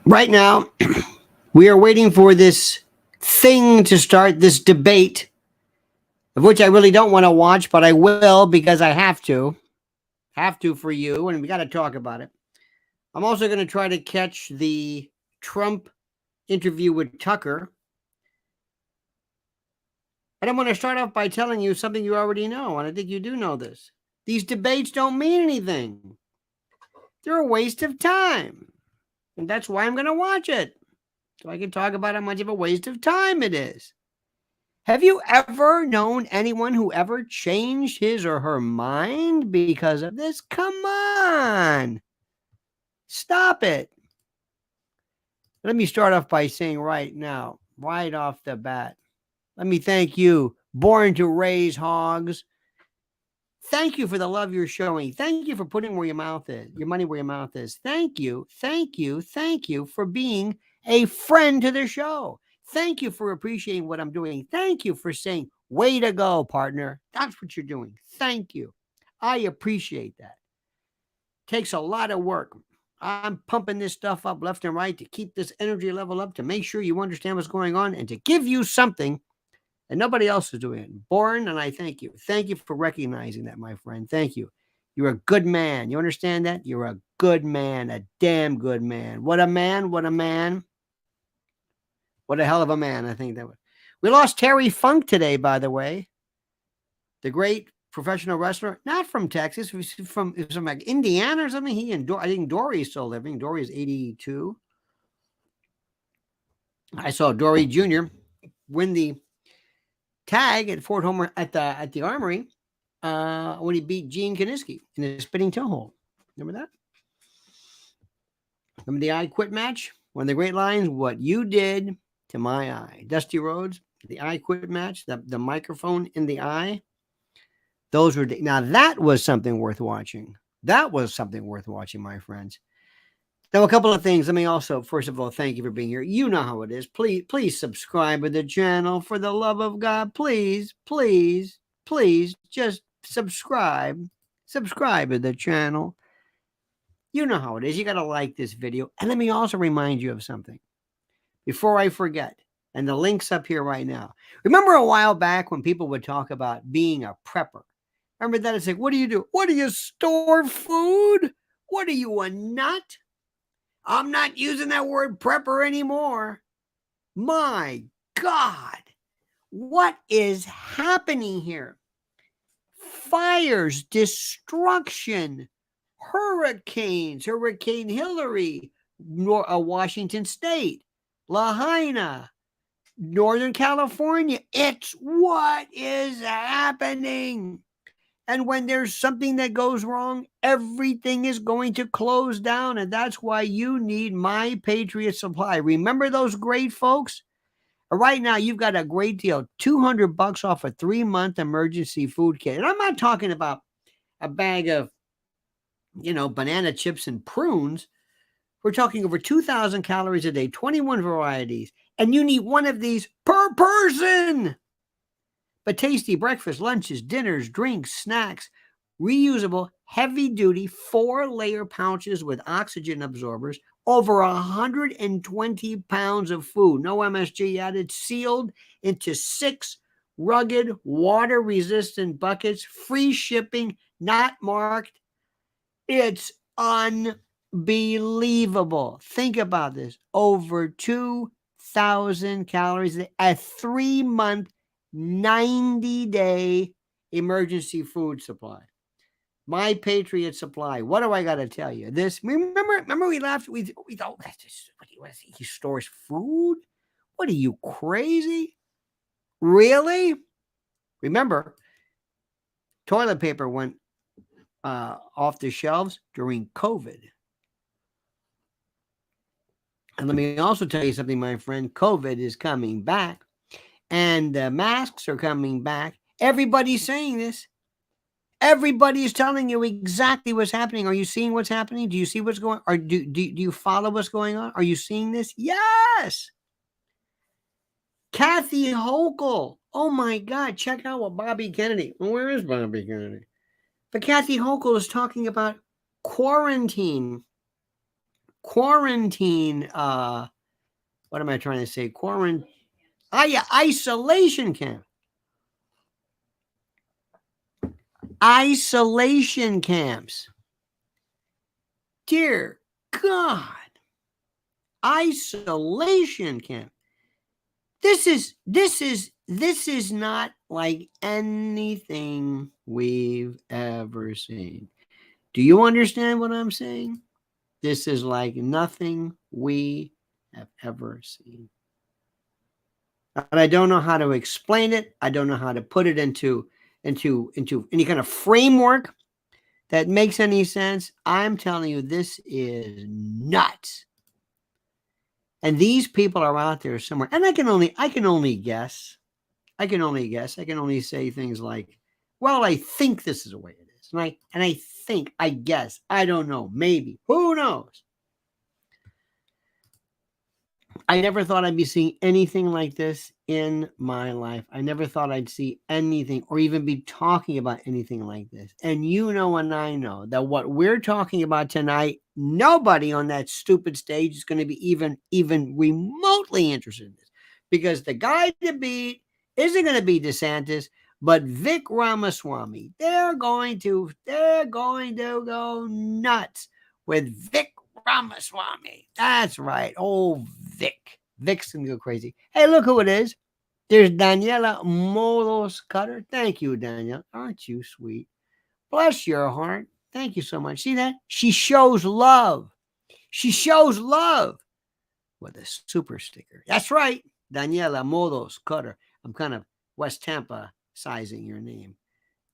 Right now, we are waiting for this thing to start, this debate, of which I really don't want to watch, but I will because I have to. Have to for you, and we got to talk about it. I'm also going to try to catch the Trump interview with Tucker. And I'm going to start off by telling you something you already know, and I think you do know this. These debates don't mean anything. They're a waste of time. And that's why I'm going to watch it. So I can talk about how much of a waste of time it is. Have you ever known anyone who ever changed his or her mind because of this? Come on. Stop it. Let me start off by saying right now, right off the bat, let me thank you, Born to Raise Hogs. Thank you for the love you're showing. Thank you for putting where your mouth is, your money where your mouth is. Thank you, thank you, thank you for being a friend to the show. Thank you for appreciating what I'm doing. Thank you for saying, way to go, partner. That's what you're doing. Thank you. I appreciate that. Takes a lot of work. I'm pumping this stuff up left and right to keep this energy level up, to make sure you understand what's going on, and to give you something and nobody else is doing it. Born, and I thank you. Thank you for recognizing that, my friend. Thank you. You're a good man. You understand that? You're a good man, a damn good man. What a man, what a man. What a hell of a man, I think that was. We lost Terry Funk today, by the way. The great professional wrestler, not from Texas, he was from like Indiana or something. He and I think Dory's still living. Dory's 82. I saw Dory Jr. win the tag at Fort Homer at the Armory when he beat Gene Kaniski in a spinning toe hold. Remember that? Remember the I Quit match? One of the great lines, what you did to my eye. Dusty Rhodes, the I Quit match, the microphone in the eye. Those were, now that was something worth watching. That was something worth watching, my friends. Now, a couple of things. Let me also, first of all, thank you for being here. You know how it is. Please subscribe to the channel. For the love of God, please, just subscribe. Subscribe to the channel. You know how it is. You got to like this video. And let me also remind you of something before I forget. And the link's up here right now. Remember a while back when people would talk about being a prepper? Remember that? It's like, what do you do? What do you store food? What are you, a nut? I'm not using that word prepper anymore. My God, what is happening here? Fires, destruction, hurricanes, Hurricane Hillary, Washington State, Lahaina, Northern California. It's what is happening. And when there's something that goes wrong, everything is going to close down. And that's why you need My Patriot Supply. Remember those great folks? Right now, you've got a great deal. $200 off a 3-month emergency food kit. And I'm not talking about a bag of, banana chips and prunes. We're talking over 2,000 calories a day, 21 varieties. And you need one of these per person. But tasty breakfast, lunches, dinners, drinks, snacks, reusable, heavy-duty 4-layer pouches with oxygen absorbers, over 120 pounds of food, no MSG added, sealed into 6 rugged, water-resistant buckets, free shipping, not marked. It's unbelievable. Think about this. Over 2,000 calories, a 3-month 90-day emergency food supply. My Patriot Supply. What do I got to tell you? This, remember we laughed, we thought, that's just, he stores food? What are you, crazy? Really? Remember, toilet paper went off the shelves during COVID. And let me also tell you something, my friend. COVID is coming back. And the masks are coming back. Everybody's saying this. Everybody is telling you exactly what's happening. Are you seeing what's happening? Do you see what's going on? Or do you follow what's going on? Are you seeing this? Yes. Kathy Hochul. Oh my God. Check out what Bobby Kennedy. Well, where is Bobby Kennedy? But Kathy Hochul is talking about quarantine. quarantine, what am I trying to say? Isolation camp. Isolation camps. Dear God. Isolation camp. This is not like anything we've ever seen. Do you understand what I'm saying? This is like nothing we have ever seen. And I don't know how to explain it. I don't know how to put it into any kind of framework that makes any sense. I'm telling you, this is nuts. And these people are out there somewhere. And I can only guess. I can only say things like, well, I think this is the way it is. And I think, I guess, I don't know, maybe, who knows? I never thought I'd be seeing anything like this in my life. I never thought I'd see anything or even be talking about anything like this. And you know, and I know that what we're talking about tonight, nobody on that stupid stage is going to be even remotely interested in this, because the guy to beat isn't going to be DeSantis, but Vic Ramaswamy. They're going to go nuts with Vic Ramaswamy. That's right. Oh, Vic. Vic's gonna go crazy. Hey, look who it is. There's Daniela Molos Cutter. Thank you, Danielle. Aren't you sweet? Bless your heart. Thank you so much. See that? She shows love. She shows love with a super sticker. That's right. Daniela Molos Cutter. I'm kind of West Tampa sizing your name.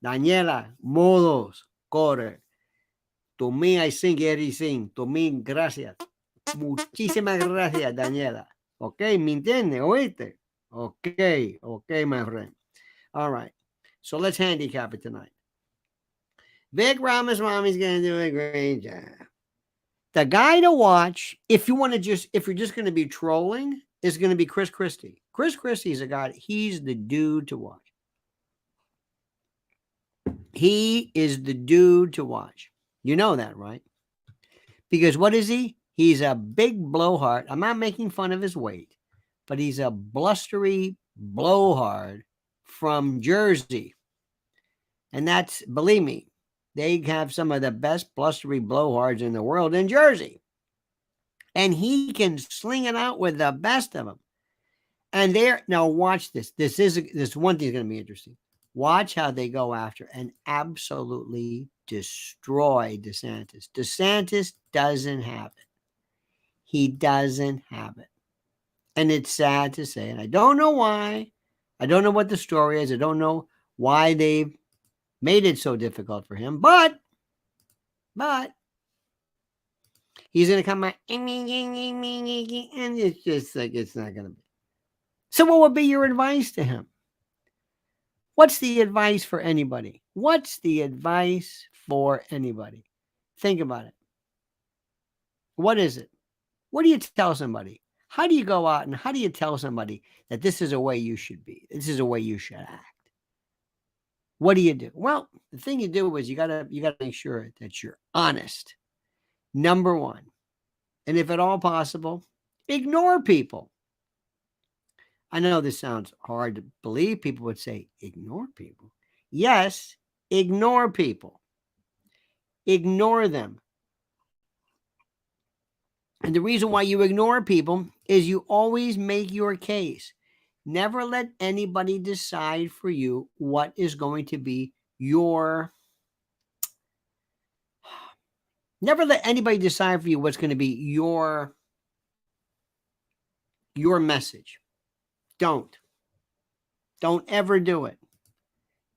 Daniela Molos Cutter. To me, I sing everything. To me, gracias. Muchísimas gracias, Daniela. Ok, ¿me entiende? ¿Oíste? Ok, my friend. All right. So let's handicap it tonight. Vic Ramaswamy's going to do a great job. The guy to watch, if you're just going to be trolling, is going to be Chris Christie. Chris Christie's a guy, he's the dude to watch. He is the dude to watch. You know that, right? Because what is he? He's a big blowhard. I'm not making fun of his weight, but he's a blustery blowhard from Jersey. And that's, believe me, they have some of the best blustery blowhards in the world in Jersey. And he can sling it out with the best of them. And now watch this. This one thing is going to be interesting. Watch how they go after and absolutely destroy DeSantis. DeSantis doesn't have it. He doesn't have it. And it's sad to say. And I don't know why. I don't know what the story is. I don't know why they've made it so difficult for him. But he's going to come out. And it's just like, it's not going to be. So what would be your advice to him? What's the advice for anybody? What's the advice for anybody? Think about it. What is it? What do you tell somebody? How do you go out and how do you tell somebody that this is a way you should be? This is a way you should act. What do you do? Well, the thing you do is you gotta make sure that you're honest. Number one. And if at all possible, ignore people. I know this sounds hard to believe. People would say, ignore people. Yes, ignore people. Ignore them. And the reason why you ignore people is you always make your case. Never let anybody decide for you what is going to be never let anybody decide for you what's going to be your message. Don't ever do it.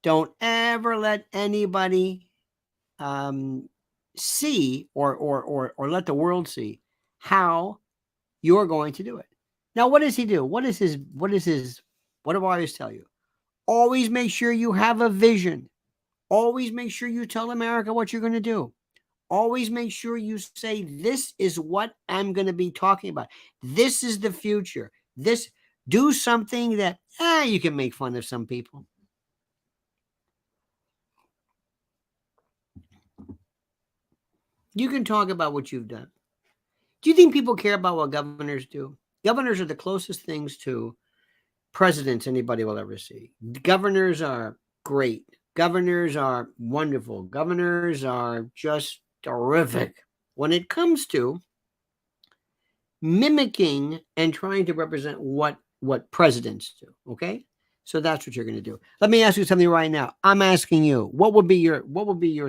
Don't ever let anybody see or let the world see how you're going to do it. Now, what does he do? What do I always tell you? Always make sure you have a vision. Always make sure you tell America what you're going to do. Always make sure you say, this is what I'm going to be talking about. This is the future. Do something that, you can make fun of some people. You can talk about what you've done. Do you think people care about what governors do? Governors are the closest things to presidents anybody will ever see. Governors are great. Governors are wonderful. Governors are just terrific when it comes to mimicking and trying to represent what presidents do. Okay, so that's what you're going to do. Let me ask you something right now. I'm asking you, what would be your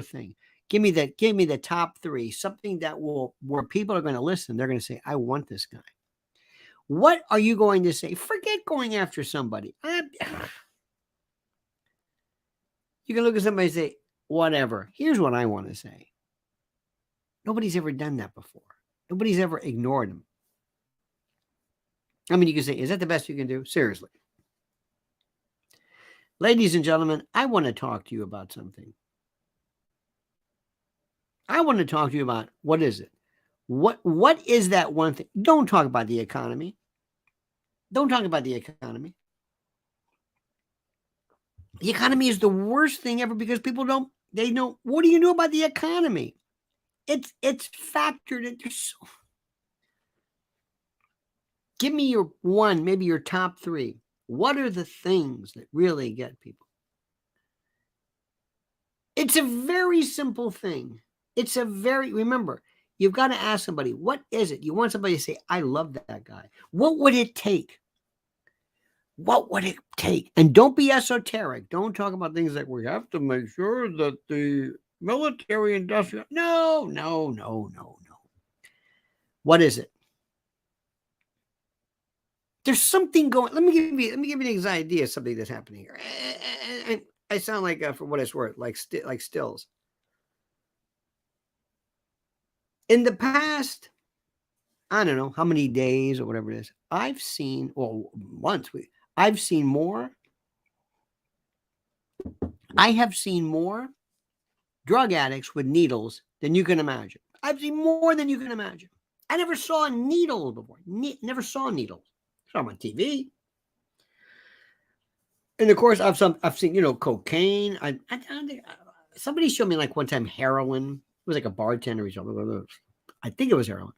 thing? Give me the top three, something that will, where people are going to listen. They're going to say, I want this guy. What are you going to say? Forget going after somebody. You can look at somebody and say, whatever. Here's what I want to say. Nobody's ever done that before. Nobody's ever ignored them. I mean, you can say, is that the best you can do? Seriously. Ladies and gentlemen, I want to talk to you about something. I want to talk to you about, what is it? What is that one thing? Don't talk about the economy. Don't talk about the economy. The economy is the worst thing ever because people know, what do you know about the economy? It's factored in. Give me your one, maybe your top three. What are the things that really get people? It's a very simple thing. Remember, you've got to ask somebody, what is it? You want somebody to say, I love that guy. What would it take? What would it take? And don't be esoteric. Don't talk about things like, we have to make sure that the military industrial. No. What is it? There's something going. Let me give you an idea of something that's happening here. And I sound like, for what it's worth, like stills. In the past, I don't know how many days or whatever it is, I've seen, well, I've seen more. I have seen more drug addicts with needles than you can imagine. I've seen more than you can imagine. I never saw a needle before. Never saw needles. Saw them on TV. And of course, I've seen, cocaine. Somebody showed me like one time heroin. It was like a bartender. I think it was heroin.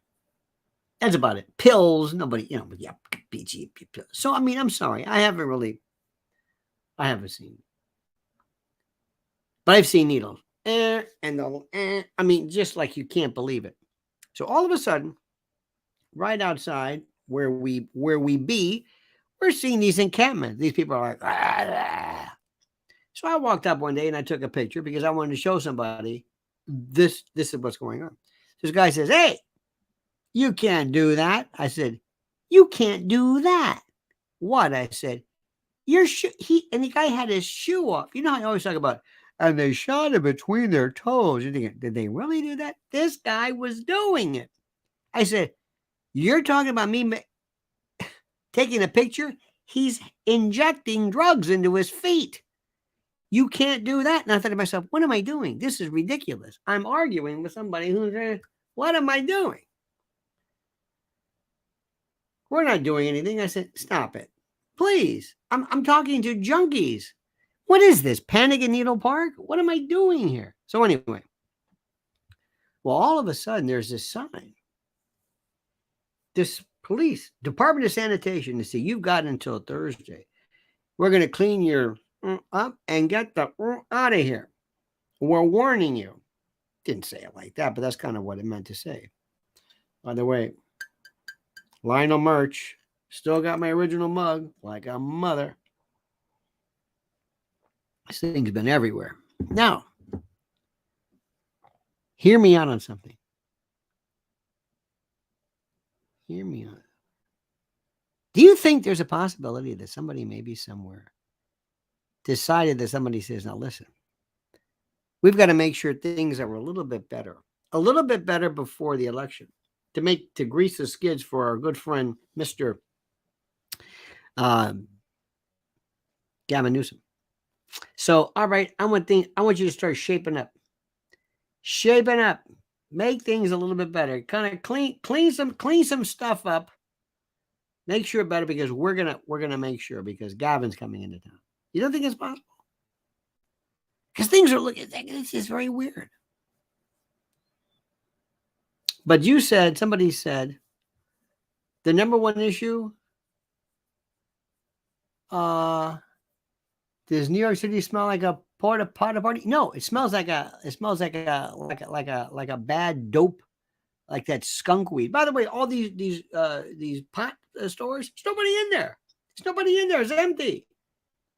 That's about it. Pills. Nobody, PG pills. So I mean, I'm sorry. I haven't seen. But I've seen needles. I mean, just like you can't believe it. So all of a sudden, right outside where we be, we're seeing these encampments. These people are like, So I walked up one day and I took a picture because I wanted to show somebody this is what's going on. This guy says, hey, you can't do that. I said, you can't do that. What? I said, and the guy had his shoe off. You know how I always talk about, and they shot it between their toes. You're thinking, did they really do that? This guy was doing it. I said, you're talking about me taking a picture? He's injecting drugs into his feet. You can't do that. And I thought to myself, what am I doing? This is ridiculous. I'm arguing with somebody who's saying, what am I doing? We're not doing anything. I said, stop it. Please. I'm talking to junkies. What is this? Panic at Needle Park? What am I doing here? So anyway, well, all of a sudden there's this sign. This police, Department of Sanitation, to see you've got until Thursday. We're going to clean your up and get the out of here. We're warning you. Didn't say it like that, but that's kind of what it meant to say. By the way, Lionel merch. Still got my original mug, like a mother. This thing's been everywhere. Now, hear me out on something. Hear me out. Do you think there's a possibility that somebody maybe somewhere decided that somebody says, now listen, we've got to make sure things are a little bit better before the election to grease the skids for our good friend, Mr. Gavin Newsom. So, all right, I want you to start shaping up. Make things a little bit better. Kind of clean some stuff up. Make sure better because we're gonna make sure because Gavin's coming into town. You don't think it's possible? Because things are looking. This is very weird. But somebody said, the number one issue, does New York City smell like a porta party? No, it smells like a bad dope, like that skunk weed. By the way, all these pot stores, there's nobody in there. There's nobody in there. It's empty.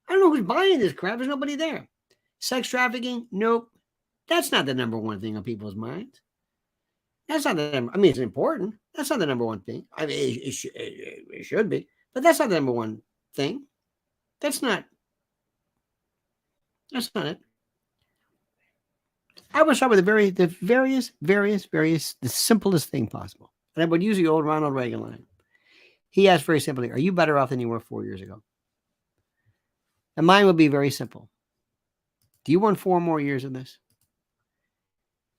I don't know who's buying this crap. There's nobody there. Sex trafficking? Nope. That's not the number one thing on people's minds. That's not the number. I mean, it's important. That's not the number one thing. I mean, it should be, but that's not the number one thing. That's not it. I would start with the simplest thing possible. And I would use the old Ronald Reagan line. He asked very simply, are you better off than you were 4 years ago? And mine would be very simple. Do you want 4 more years of this?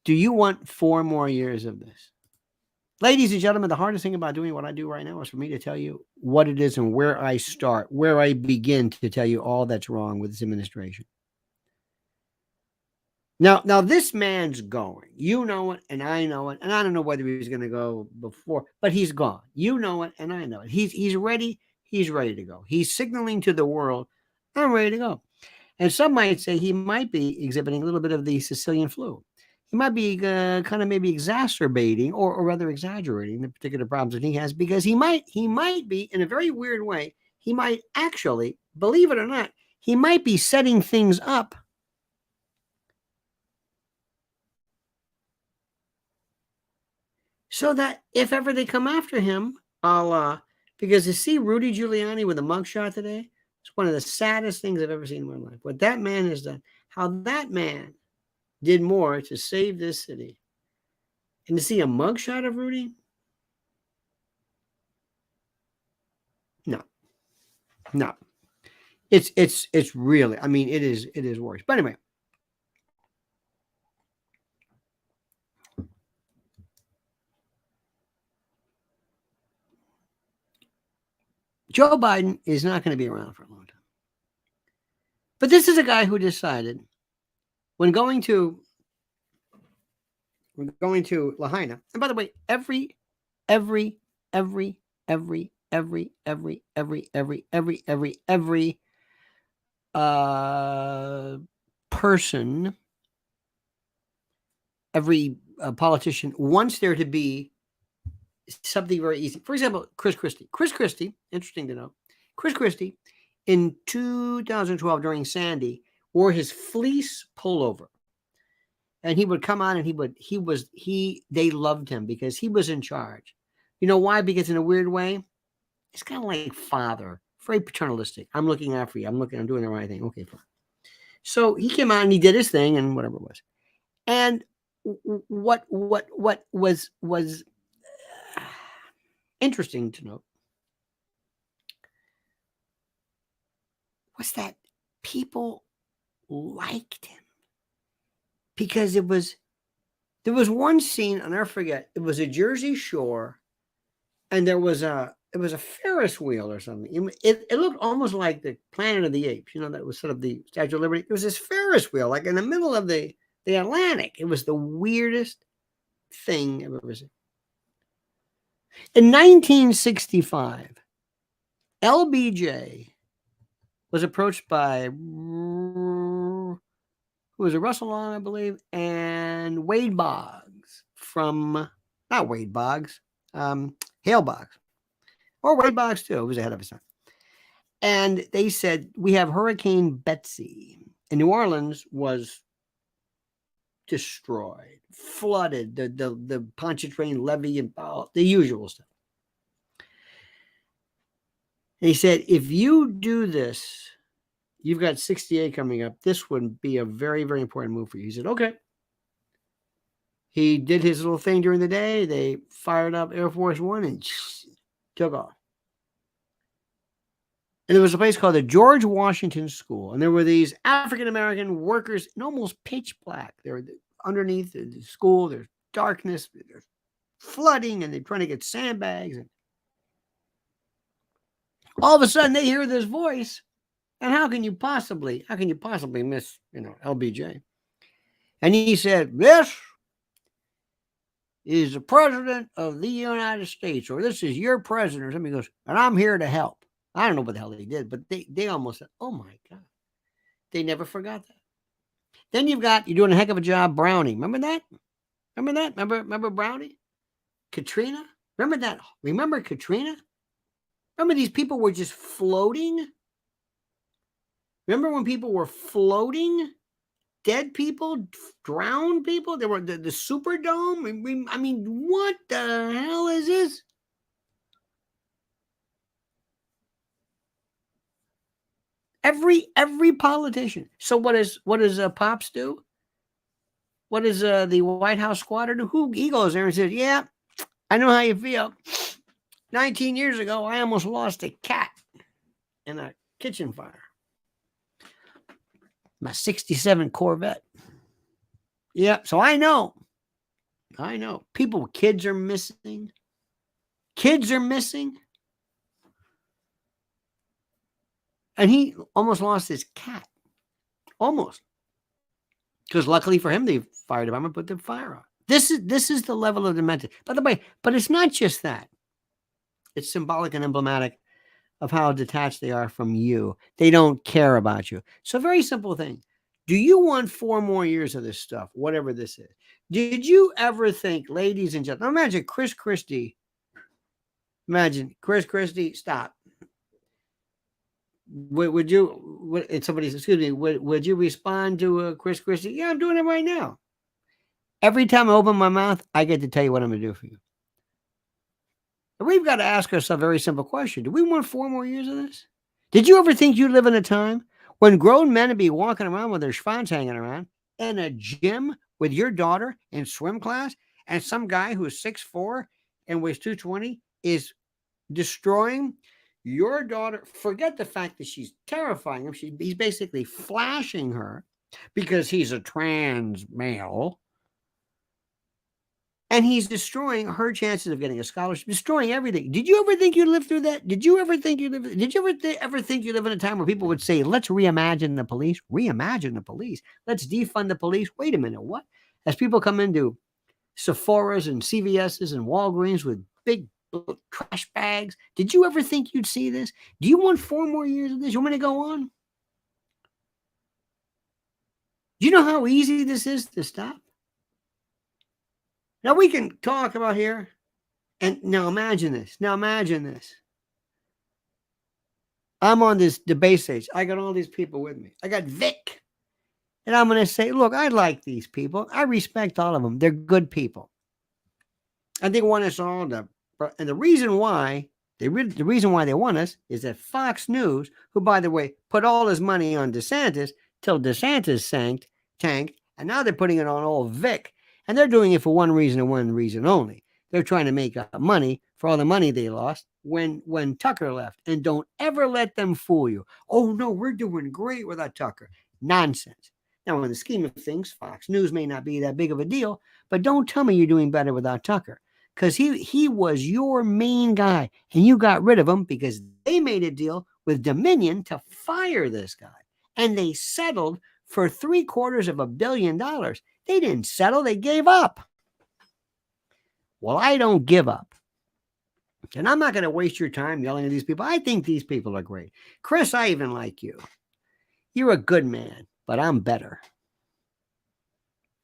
Do you want 4 more years of this? Ladies and gentlemen, the hardest thing about doing what I do right now is for me to tell you what it is and where I start, where I begin to tell you all that's wrong with this administration. Now this man's going. You know it, and I know it, and I don't know whether he's going to go before, but he's gone. You know it, and I know it. He's ready. He's ready to go. He's signaling to the world, I'm ready to go. And some might say he might be exhibiting a little bit of the Sicilian flu. He might be kind of maybe exacerbating or rather exaggerating the particular problems that he has, because he might be, in a very weird way, he might actually, believe it or not, he might be setting things up so that if ever they come after him, because you see Rudy Giuliani with a mugshot today, it's one of the saddest things I've ever seen in my life. What that man has done, how that man did more to save this city. And to see a mugshot of Rudy? No. It's really, I mean, it is worse. But anyway. Joe Biden is not going to be around for a long time. But this is a guy who decided when going to Lahaina, and by the way, every person, every politician wants there to be something very easy. For example, Chris Christie, interesting to know, Chris Christie in 2012 during Sandy wore his fleece pullover. And he would come on and they loved him because he was in charge. You know why? Because in a weird way, it's kind of like father, very paternalistic. I'm looking out for you. I'm doing the right thing. Okay, fine. So he came on and he did his thing and whatever it was. And what was interesting to note was that people liked him. Because there was one scene, and I forget, it was a Jersey Shore, and it was a Ferris wheel or something. It looked almost like the Planet of the Apes, that was sort of the Statue of Liberty. It was this Ferris wheel, like in the middle of the Atlantic. It was the weirdest thing I've ever seen. In 1965, LBJ was approached by who was a Russell Long, I believe, and Wade Boggs not Wade Boggs, Hale Boggs, or Wade Boggs too. It was ahead of his time. And they said, we have Hurricane Betsy. And New Orleans was destroyed, flooded, the Pontchartrain levee and the usual stuff. And he said, if you do this, you've got 68 coming up. This would be a very, very important move for you. He said, okay. He did his little thing during the day. They fired up Air Force One and took off. And there was a place called the George Washington School. And there were these African-American workers in almost pitch black. They were underneath the school. There's darkness. There's flooding. And they're trying to get sandbags. And all of a sudden, they hear this voice. And how can you possibly miss, LBJ? And he said, yes, is the president of the United States, or this is your president, or somebody goes, and I'm here to help. I don't know what the hell they did, but they almost said, oh my God. They never forgot that. Then you're doing a heck of a job, Brownie. Remember that? Remember Brownie? Katrina? Remember that? Remember Katrina? Remember these people were just floating? Remember when people were floating? Dead people, drowned people. They were the Superdome. I mean, what the hell is this? Every politician. So what does Pops do? What does the White House squatter do? He goes there and says, "Yeah, I know how you feel. 19 years ago, I almost lost a cat in a kitchen fire. My '67 Corvette. Yeah, so I know. Kids are missing. And he almost lost his cat. Almost. Because luckily for him, the fire department put the fire out. This is the level of dementia. By the way, but it's not just that. It's symbolic and emblematic of how detached they are from you. They don't care about you. So very simple thing. Do you want 4 more years of this stuff, whatever this is? Did you ever think, ladies and gentlemen, imagine Chris Christie. Stop. Would you, would you respond to Chris Christie? Yeah, I'm doing it right now. Every time I open my mouth, I get to tell you what I'm going to do for you. And we've got to ask ourselves a very simple question. Do we want 4 more years of this? Did you ever think you'd live in a time when grown men would be walking around with their schwanz hanging around in a gym with your daughter in swim class, and some guy who's 6'4" and weighs 220 is destroying your daughter? Forget the fact that she's terrifying him. He's basically flashing her because he's a trans male. And he's destroying her chances of getting a scholarship, destroying everything. Did you ever think you'd live through that? Did you ever think you ever think you live in a time where people would say, let's reimagine the police? Reimagine the police. Let's defund the police. Wait a minute, what? As people come into Sephora's and CVS's and Walgreens with big trash bags, did you ever think you'd see this? Do you want 4 more years of this? You want me to go on? Do you know how easy this is to stop? Now we can talk about here, and now imagine this. I'm on this debate stage. I got all these people with me. I got Vic, and I'm going to say, look, I like these people. I respect all of them. They're good people. And they want us all to, and the reason why they want us is that Fox News, who, by the way, put all his money on DeSantis till DeSantis tanked, and now they're putting it on old Vic. And they're doing it for one reason and one reason only. They're trying to make money for all the money they lost when Tucker left. And don't ever let them fool you. Oh, no, we're doing great without Tucker. Nonsense. Now, in the scheme of things, Fox News may not be that big of a deal, but don't tell me you're doing better without Tucker. Because he was your main guy, and you got rid of him because they made a deal with Dominion to fire this guy. And they settled for $750 million. They didn't settle. They gave up. Well, I don't give up. And I'm not going to waste your time yelling at these people. I think these people are great. Chris, I even like you. You're a good man, but I'm better.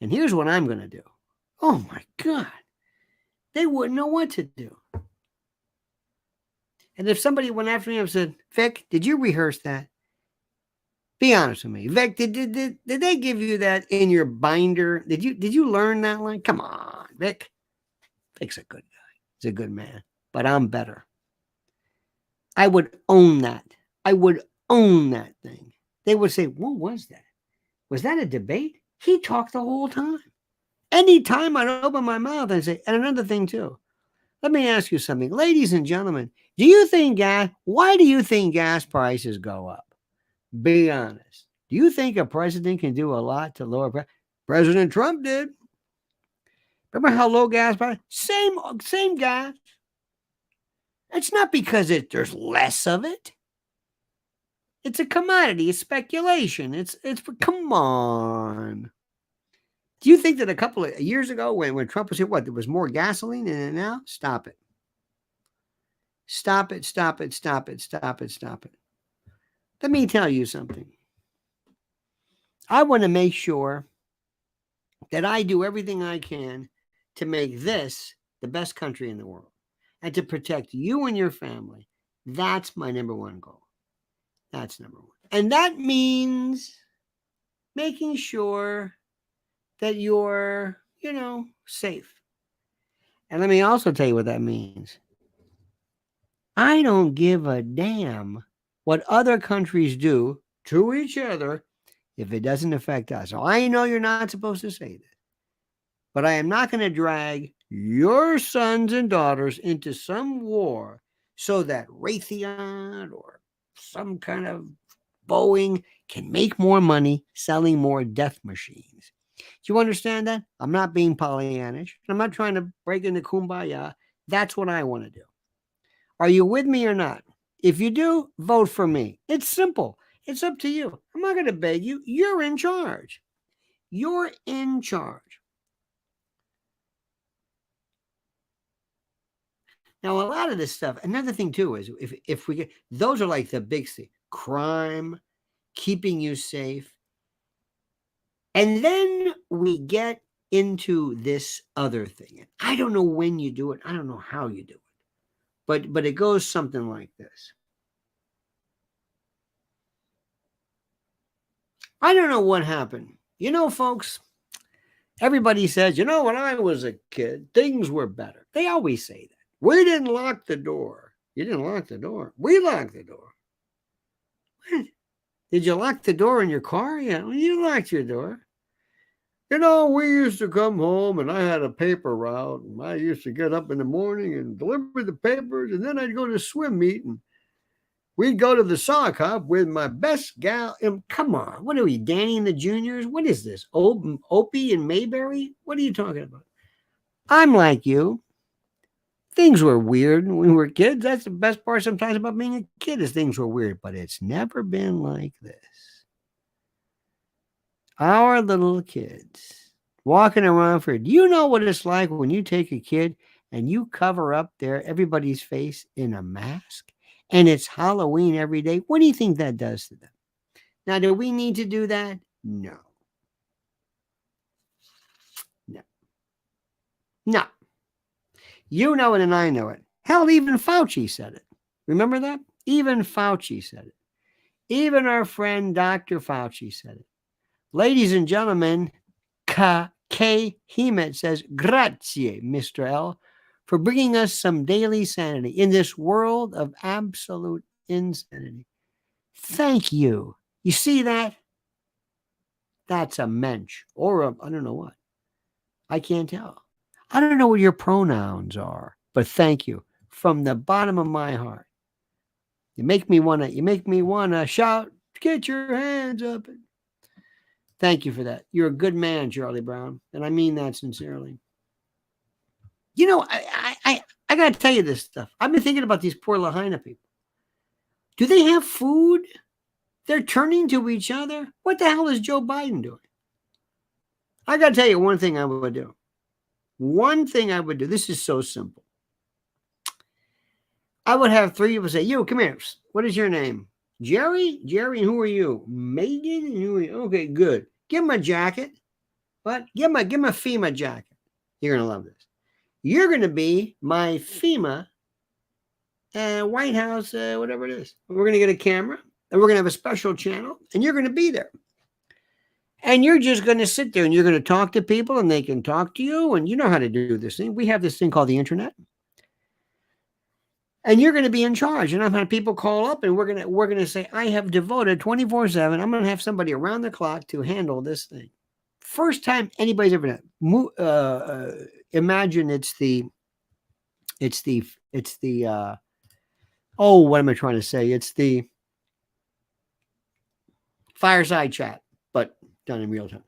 And here's what I'm going to do. Oh, my God. They wouldn't know what to do. And if somebody went after me and said, Vic, did you rehearse that? Be honest with me. Vic, did they give you that in your binder? Did you learn that line? Come on, Vic. Vic's a good guy. He's a good man. But I'm better. I would own that. I would own that thing. They would say, what was that? Was that a debate? He talked the whole time. Anytime I'd open my mouth and say, and another thing too. Let me ask you something. Ladies and gentlemen, why do you think gas prices go up? Be honest. Do you think a president can do a lot to lower prices? President Trump did. Remember how low gas prices? Same gas. It's not because there's less of it. It's a commodity. It's speculation. Come on. Do you think that a couple of years ago when Trump was here, what, there was more gasoline in it now? Stop it. Stop it, stop it, stop it, stop it, stop it. Let me tell you something. I want to make sure that I do everything I can to make this the best country in the world and to protect you and your family. That's my number one goal. That's number one. And that means making sure that you're, safe. And let me also tell you what that means. I don't give a damn what other countries do to each other if it doesn't affect us. So I know you're not supposed to say that, but I am not going to drag your sons and daughters into some war so that Raytheon or some kind of Boeing can make more money selling more death machines. Do you understand that? I'm not being Pollyannish. I'm not trying to break into kumbaya. That's what I want to do. Are you with me or not? If you do, vote for me. It's simple. It's up to you. I'm not going to beg you. You're in charge. You're in charge. Now, a lot of this stuff, another thing too is if we get, those are like the big thing. Crime, keeping you safe. And then we get into this other thing. I don't know when you do it. I don't know how you do it. But it goes something like this. I don't know what happened. Folks, everybody says, when I was a kid, things were better. They always say that. We didn't lock the door. You didn't lock the door. We locked the door. What? Did you lock the door in your car? Yeah, you locked your door. We used to come home and I had a paper route and I used to get up in the morning and deliver the papers and then I'd go to swim meet and we'd go to the sock hop with my best gal. And come on, what are we, Danny and the Juniors? What is this? Opie and Mayberry? What are you talking about? I'm like you. Things were weird when we were kids. That's the best part sometimes about being a kid is things were weird, but it's never been like this. Our little kids walking around do you know what it's like when you take a kid and you cover up everybody's face in a mask and it's Halloween every day? What do you think that does to them? Now, do we need to do that? No. You know it and I know it. Hell, even Fauci said it. Remember that? Even Fauci said it. Even our friend Dr. Fauci said it. Ladies and gentlemen, K. Hemet says, grazie, Mr. L, for bringing us some daily sanity in this world of absolute insanity. Thank you. You see that? That's a mensch or I don't know what. I can't tell. I don't know what your pronouns are, but thank you from the bottom of my heart. You make me want to shout, get your hands up. Thank you for that. You're a good man, Charlie Brown. And I mean that sincerely. I got to tell you this stuff. I've been thinking about these poor Lahaina people. Do they have food? They're turning to each other. What the hell is Joe Biden doing? I got to tell you one thing I would do. This is so simple. I would have three people say, you, come here. What is your name? Jerry? Jerry, and who are you? Megan? And who are you? Okay, good. Give him a jacket. What? Give him a FEMA jacket. You're going to love this. You're going to be my FEMA White House, whatever it is. We're going to get a camera, and we're going to have a special channel, and you're going to be there. And you're just going to sit there, and you're going to talk to people, and they can talk to you, and you know how to do this thing. We have this thing called the internet. And you're going to be in charge. And I've had people call up and we're going to say, I have devoted 24/7. I'm going to have somebody around the clock to handle this thing. First time anybody's ever done it. Imagine it's the what am I trying to say? It's the fireside chat, but done in real time.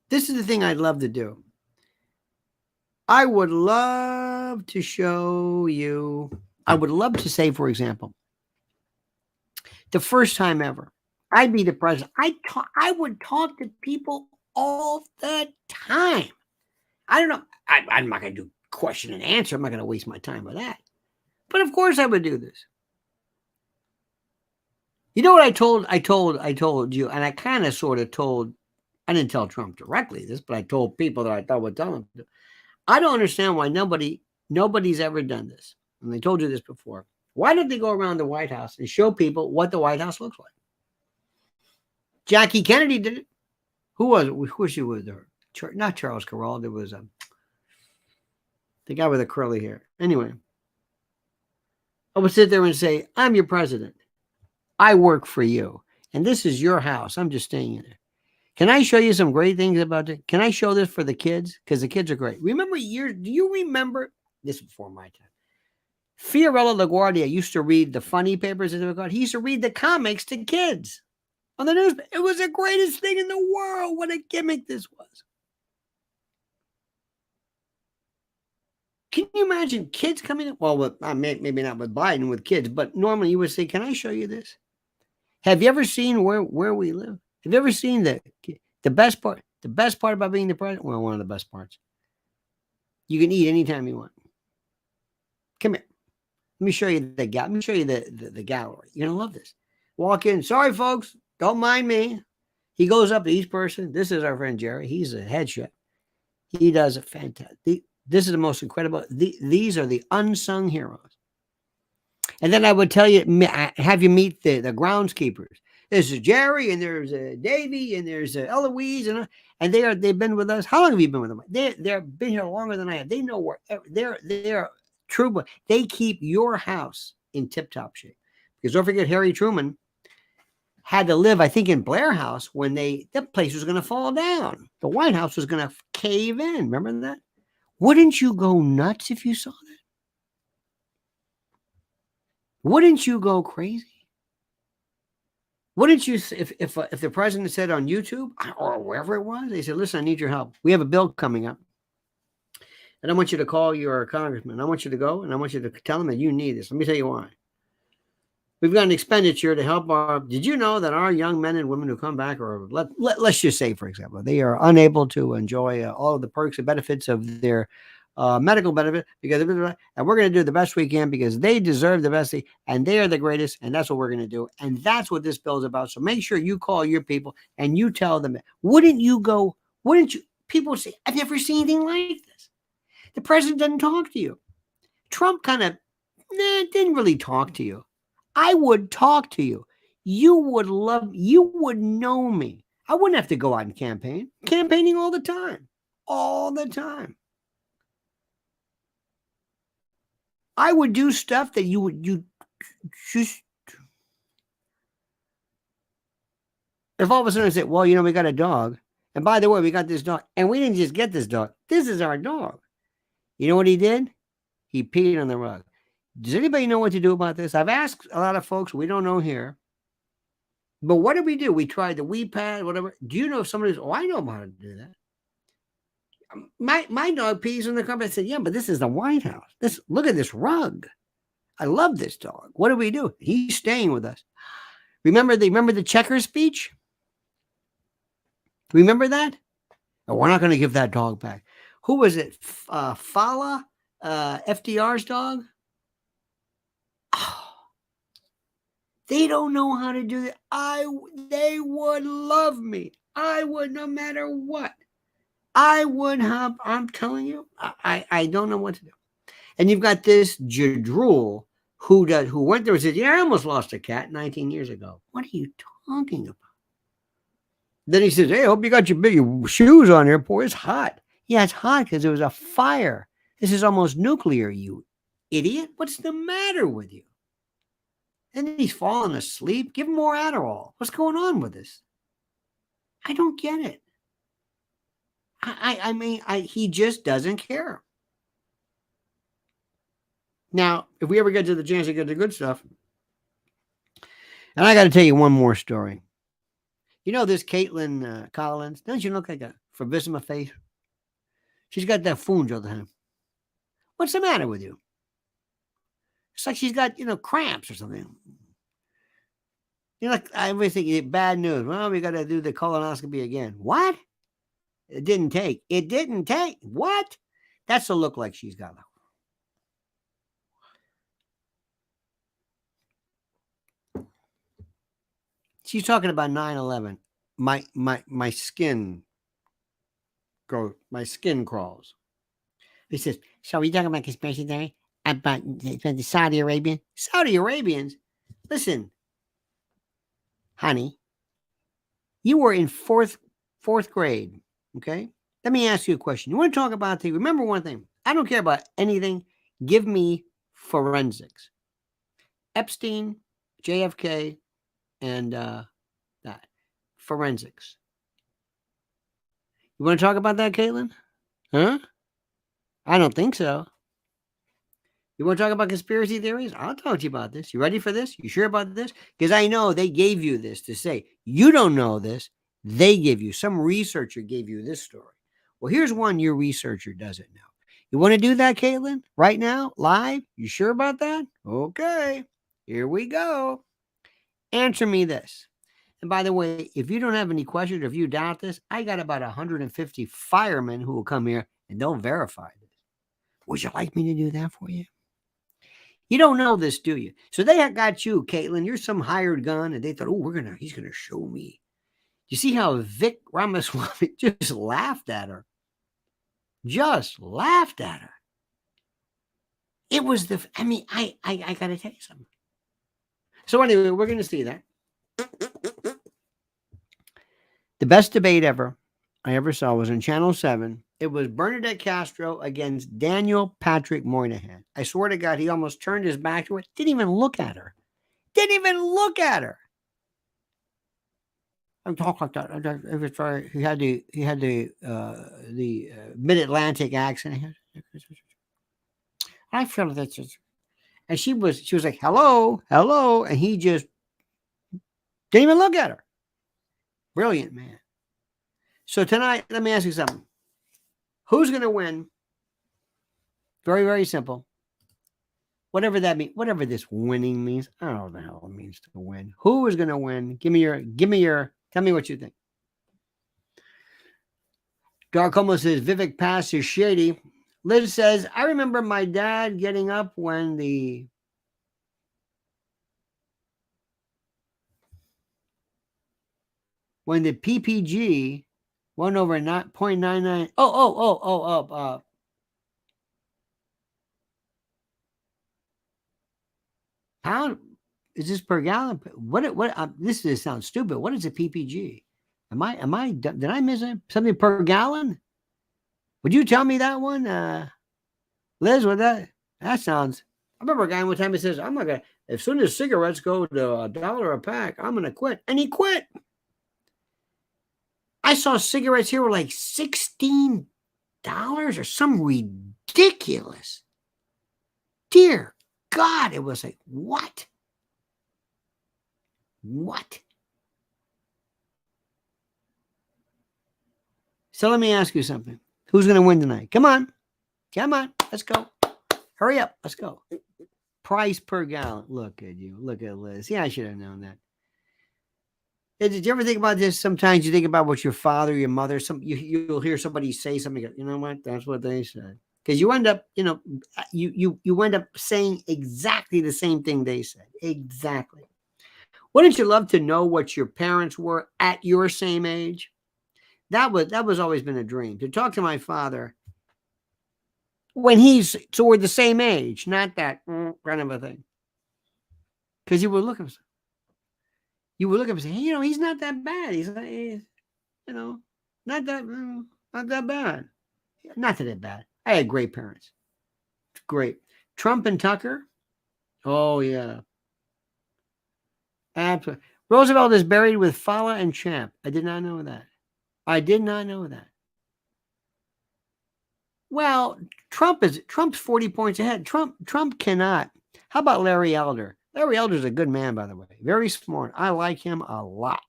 This is the thing I'd love to do. I would love to show you. I would love to say, for example, the first time ever, I'd be the president. I would talk to people all the time. I don't know. I'm not going to do question and answer. I'm not going to waste my time with that. But of course I would do this. You know what I told you, and I kind of sort of told, I didn't tell Trump directly this, but I told people that I thought would tell him. I don't understand why nobody's ever done this. And I told you this before. Why don't they go around the White House and show people what the White House looks like? Jackie Kennedy did it. Who was it? Who she was there? Not Charles Carroll. There was the guy with the curly hair. Anyway, I would sit there and say, I'm your president. I work for you. And this is your house. I'm just staying in it. Can I show you some great things about it? Can I show this for the kids? Because the kids are great. Do you remember, this before my time, Fiorello LaGuardia used to read the funny papers that they were called. He used to read the comics to kids on the news. It was the greatest thing in the world. What a gimmick this was. Can you imagine kids coming in? Well, maybe not with Biden, with kids, but normally you would say, can I show you this? Have you ever seen where we live? Have you ever seen the best part? The best part about being the president? Well, one of the best parts. You can eat anytime you want. Come here. Let me show you the gallery. You're gonna love this. Walk in. Sorry, folks. Don't mind me. He goes up to each person. This is our friend Jerry. He's a head chef. He does a fantastic. This is the most incredible. These are the unsung heroes. And then I would tell you, have you meet the groundskeepers. This is Jerry, and there's Davey, and there's Eloise, and they've been with us. How long have you been with them? They've been here longer than I have. They know where they're true. They keep your house in tip-top shape. Because don't forget, Harry Truman had to live, I think, in Blair House when the place was going to fall down. The White House was going to cave in. Remember that? Wouldn't you go nuts if you saw that? Wouldn't you go crazy? Wouldn't you, if the president said on YouTube or wherever it was, they said, listen, I need your help. We have a bill coming up. And I want you to call your congressman. I want you to go and I want you to tell them that you need this. Let me tell you why. We've got an expenditure to help did you know that our young men and women who come back, or let's just say, for example, they are unable to enjoy all of the perks and benefits of their medical benefit, and we're going to do the best we can because they deserve the best thing and they are the greatest, and that's what we're going to do. And that's what this bill is about. So make sure you call your people and you tell them. Wouldn't you? People say, I've never seen anything like this. The president doesn't talk to you. Trump kind of didn't really talk to you. I would talk to you. You would know me. I wouldn't have to go out and campaigning all the time. I would do stuff that you just, if all of a sudden I said, well, we got a dog. And by the way, we got this dog. And we didn't just get this dog. This is our dog. You know what he did? He peed on the rug. Does anybody know what to do about this? I've asked a lot of folks. We don't know here. But what did we do? We tried the wee pad, whatever. Do you know if somebody's, I know how to do that. My dog pees in the carpet. I said, yeah, but this is the White House. Look at this rug. I love this dog. What do we do? He's staying with us. Remember the checker speech? Remember that? Oh, we're not going to give that dog back. Who was it? Fala, FDR's dog? Oh, they don't know how to do that. They would love me. I would, no matter what. I would have, I'm telling you, I don't know what to do. And you've got this Jadrul who went there and said, yeah, I almost lost a cat 19 years ago. What are you talking about? Then he says, hey, I hope you got your big shoes on here. Boy, it's hot. Yeah, it's hot because there was a fire. This is almost nuclear, you idiot. What's the matter with you? And then he's falling asleep. Give him more Adderall. What's going on with this? I don't get it. I mean, he just doesn't care. Now, if we ever get to the chance to get the good stuff, and I got to tell you one more story. You know this Caitlin Collins? Doesn't she look like a Fabissima face? She's got that funge all the time. What's the matter with you? It's like she's got, cramps or something. You know, like, I always think bad news. Well, we got to do the colonoscopy again. What? It didn't take. It didn't take. What? That's the look like she's got. She's talking about 9/11. My skin goes. My skin crawls. He says, "So we talking about conspiracy theory about the Saudi Arabian? Saudi Arabians? Listen, honey, you were in fourth grade. Okay, let me ask you a question. You want to talk about the? Remember one thing. I don't care about anything. Give me forensics. Epstein, JFK, and that forensics. You want to talk about that, Caitlin? Huh? I don't think so. You want to talk about conspiracy theories? I'll talk to you about this. You ready for this? You sure about this? Because I know they gave you this to say. You don't know this. They gave you. Some researcher gave you this story. Well, here's one your researcher doesn't know. You want to do that, Caitlin? Right now? Live? You sure about that? Okay. Here we go. Answer me this. And by the way, if you don't have any questions or if you doubt this, I got about 150 firemen who will come here and they'll verify this. Would you like me to do that for you? You don't know this, do you? So they got you, Caitlin. You're some hired gun, and they thought, oh, he's gonna show me. You see how Vic Ramaswamy just laughed at her? Just laughed at her. It was I gotta tell you something. So anyway, we're gonna see that. The best debate I ever saw was on Channel 7. It was Bernadette Castro against Daniel Patrick Moynihan. I swear to God, he almost turned his back to her. Didn't even look at her. Didn't even look at her. I'm talking like that. He had the Mid-Atlantic accent. I feel that, and she was like, hello, and he just didn't even look at her. Brilliant man. So tonight, let me ask you something. Who's going to win? Very, very simple. Whatever that means, whatever this winning means, I don't know what the hell it means to win. Who is going to win? Give me your, tell me what you think. Dark Homo says, Vivek Pass is shady. Liz says, I remember my dad getting up when the PPG went over 0.99. Pound, is this per gallon? This sounds stupid. What is a PPG? Did I miss something per gallon? Would you tell me that one? Liz, that sounds, I remember a guy one time, he says, I'm not going to, as soon as cigarettes go to $1 a pack, I'm going to quit. And he quit. I saw cigarettes here were like $16 or some ridiculous. Dear God, it was like, what? What? So let me ask you something. Who's going to win tonight? Come on. Let's go. Hurry up. Let's go. Price per gallon. Look at you. Look at Liz. Yeah, I should have known that. Did you ever think about this? Sometimes you think about what your father, your mother, you'll hear somebody say something. You know what? That's what they said. Because you end up, you end up saying exactly the same thing they said. Exactly. Wouldn't you love to know what your parents were at your same age? That was always been a dream, to talk to my father when so we're the same age, not that kind of a thing. Because you would look at him. You would look at him and say, hey, he's not that bad. He's not that bad. Not that bad. I had great parents. Great. Trump and Tucker. Oh, yeah. Absolutely. Roosevelt is buried with Fala and Champ. I did not know that. Well, Trump's 40 points ahead. Trump cannot. How about Larry Elder? Larry Elder's a good man, by the way. Very smart. I like him a lot.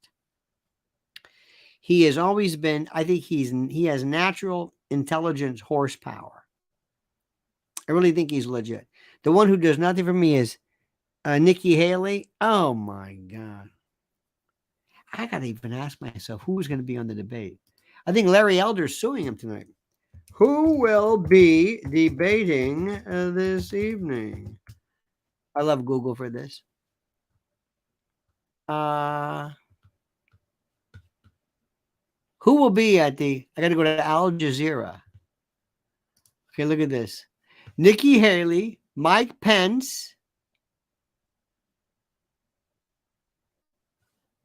He has always been, I think he has natural intelligence horsepower. I really think he's legit. The one who does nothing for me is Nikki Haley. Oh my God. I got to even ask myself who's going to be on the debate. I think Larry Elder's suing him tonight. Who will be debating this evening? I love Google for this. Who will be at the? I got to go to Al Jazeera. Okay, look at this. Nikki Haley, Mike Pence,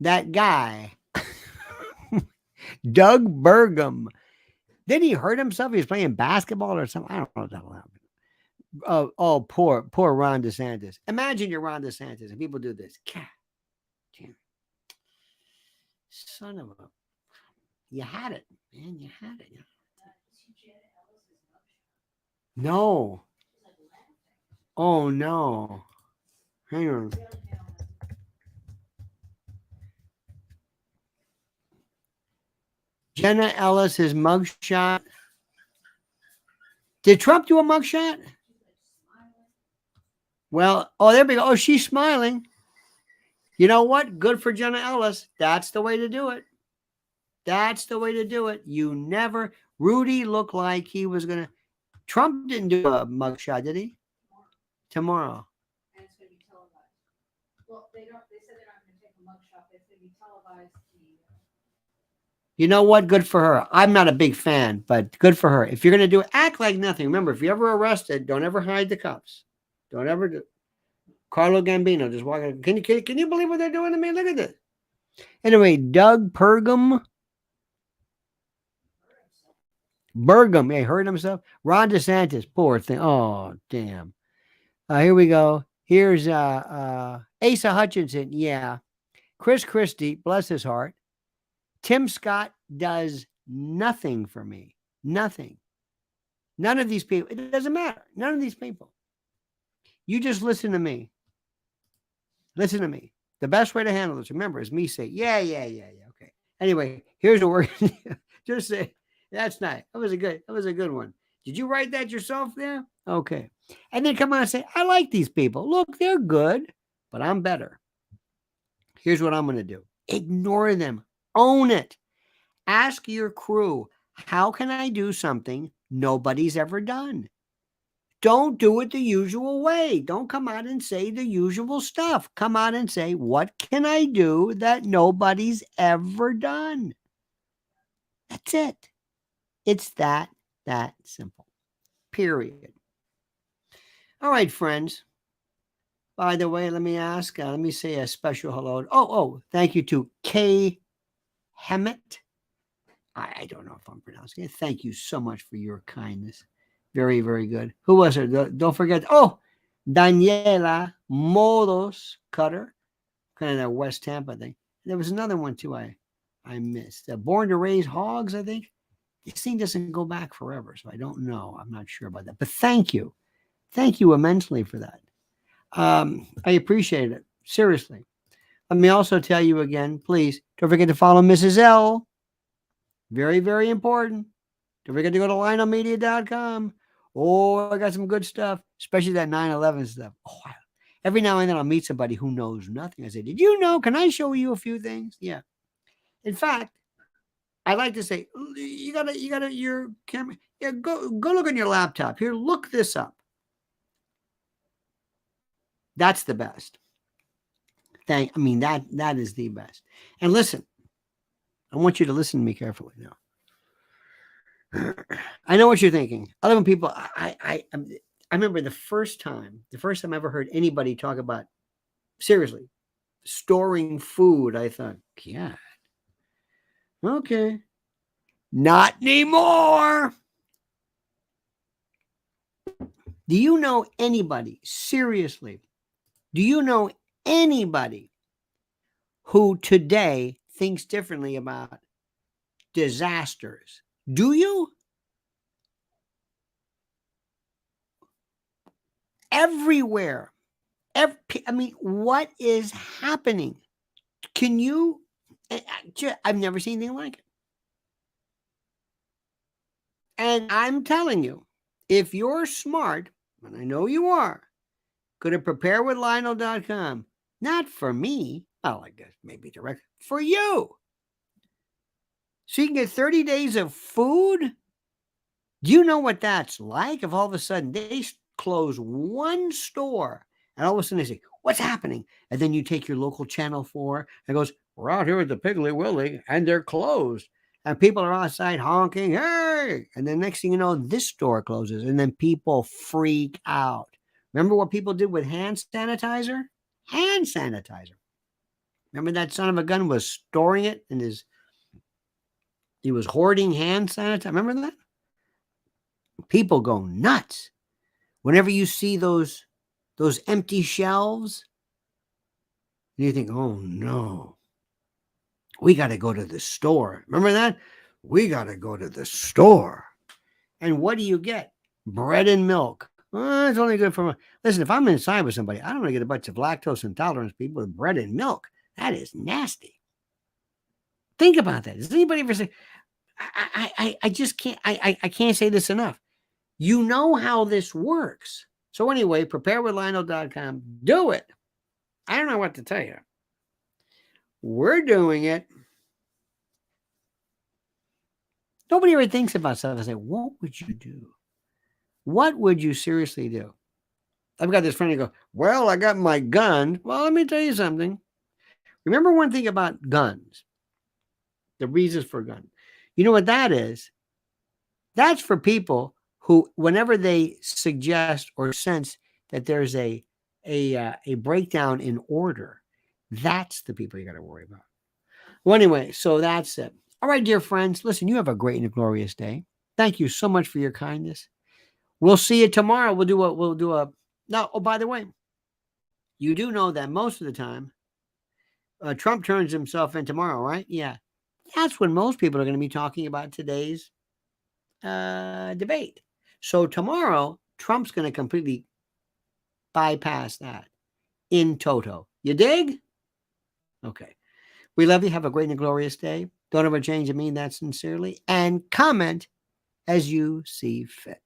that guy, Doug Burgum. Did he hurt himself? He was playing basketball or something. I don't know what that happened. Oh, poor Ron DeSantis. Imagine you're Ron DeSantis and people do this. God damn. Son of a. You had it, man. You had it. No. Oh, no. Hang on. Jenna Ellis' mugshot. Did Trump do a mugshot? Well, oh, there we go. Oh, she's smiling. You know what? Good for Jenna Ellis. That's the way to do it. That's the way to do it. You never. Rudy looked like he was going to. Trump didn't do a mugshot, did he? Tomorrow. And it's going to be televised. Well, they said they're not going to take a mugshot. It's going to be televised. You know what? Good for her. I'm not a big fan, but good for her. If you're going to do it, act like nothing. Remember, if you're ever arrested, don't ever hide the cuffs. Don't ever do. Carlo Gambino just walking. Can you believe what they're doing to me? Look at this. Anyway, Doug Burgum. He hurt himself. Ron DeSantis, poor thing. Oh, damn. Here we go. Here's Asa Hutchinson. Yeah. Chris Christie, bless his heart. Tim Scott does nothing for me. Nothing. None of these people. It doesn't matter. None of these people. You just listen to me. Listen to me. The best way to handle this, remember, is me say, yeah. Okay. Anyway, here's what we're going to do. Just say, that's nice. That was a good one. Did you write that yourself there? Okay. And then come on and say, I like these people. Look, they're good, but I'm better. Here's what I'm going to do. Ignore them. Own it. Ask your crew, how can I do something nobody's ever done? Don't do it the usual way. Don't come out and say the usual stuff. Come out and say, what can I do that nobody's ever done? That's it. It's that simple. Period. All right, friends. By the way, let me say a special hello. Oh, thank you to Kay Hemet. I don't know if I'm pronouncing it. Thank you so much for your kindness. Very, very good. Who was it? Don't forget. Oh, Daniela Modos Cutter. Kind of that West Tampa thing. There was another one too I missed. Born to Raise Hogs, I think. This thing doesn't go back forever, so I don't know. I'm not sure about that. But thank you. Thank you immensely for that. I appreciate it. Seriously. Let me also tell you again, please, don't forget to follow Mrs. L. Very, very important. Don't forget to go to lionelmedia.com. Oh, I got some good stuff, especially that 9/11 stuff. Oh, every now and then I'll meet somebody who knows nothing. I say, did you know? Can I show you a few things? Yeah. In fact, I like to say, you gotta your camera. Yeah, go look on your laptop. Here, look this up. That's the best. That is the best. And listen, I want you to listen to me carefully now. I know what you're thinking. I love when people. I remember the first time I ever heard anybody talk about seriously storing food. I thought, yeah, okay, not anymore. Do you know anybody? Seriously, do you know anybody who today thinks differently about disasters? Do you? Everywhere. What is happening? Can you? I've never seen anything like it. And I'm telling you, if you're smart, and I know you are, go to preparewithlionel.com. Not for me. Well, I guess maybe direct for you. So you can get 30 days of food. Do you know what that's like? If all of a sudden they close one store and all of a sudden they say, "What's happening?" And then you take your local channel 4 and goes, "We're out here at the Piggly Willy and they're closed." And people are outside honking, "Hey!" And then next thing you know, this store closes and then people freak out. Remember what people did with hand sanitizer? Hand sanitizer. Remember that son of a gun was storing it in he was hoarding hand sanitizer. Remember that? People go nuts. Whenever you see those empty shelves, and you think, "Oh no, we got to go to the store." Remember that? We got to go to the store. And what do you get? Bread and milk. It's only good for listen, if I'm inside with somebody, I don't want to get a bunch of lactose intolerance people with bread and milk. That is nasty. Think about that. Does anybody ever say, I just can't, I can't say this enough. You know how this works. So anyway, preparewithlionel.com. Do it. I don't know what to tell you. We're doing it. Nobody ever thinks about stuff and say, what would you do? What would you seriously do? I've got this friend who goes, "Well, I got my gun." Well, let me tell you something. Remember one thing about guns, the reasons for a gun. You know what that is? That's for people who, whenever they suggest or sense that there's a breakdown in order, that's the people you got to worry about. Well, anyway, so that's it. All right, dear friends, listen, you have a great and a glorious day. Thank you so much for your kindness. We'll see you tomorrow. We'll do a now. Oh, by the way, you do know that most of the time, Trump turns himself in tomorrow, right? Yeah, that's when most people are going to be talking about today's debate. So tomorrow, Trump's going to completely bypass that in toto. You dig? Okay. We love you. Have a great and glorious day. Don't ever change. I mean that sincerely. And comment as you see fit.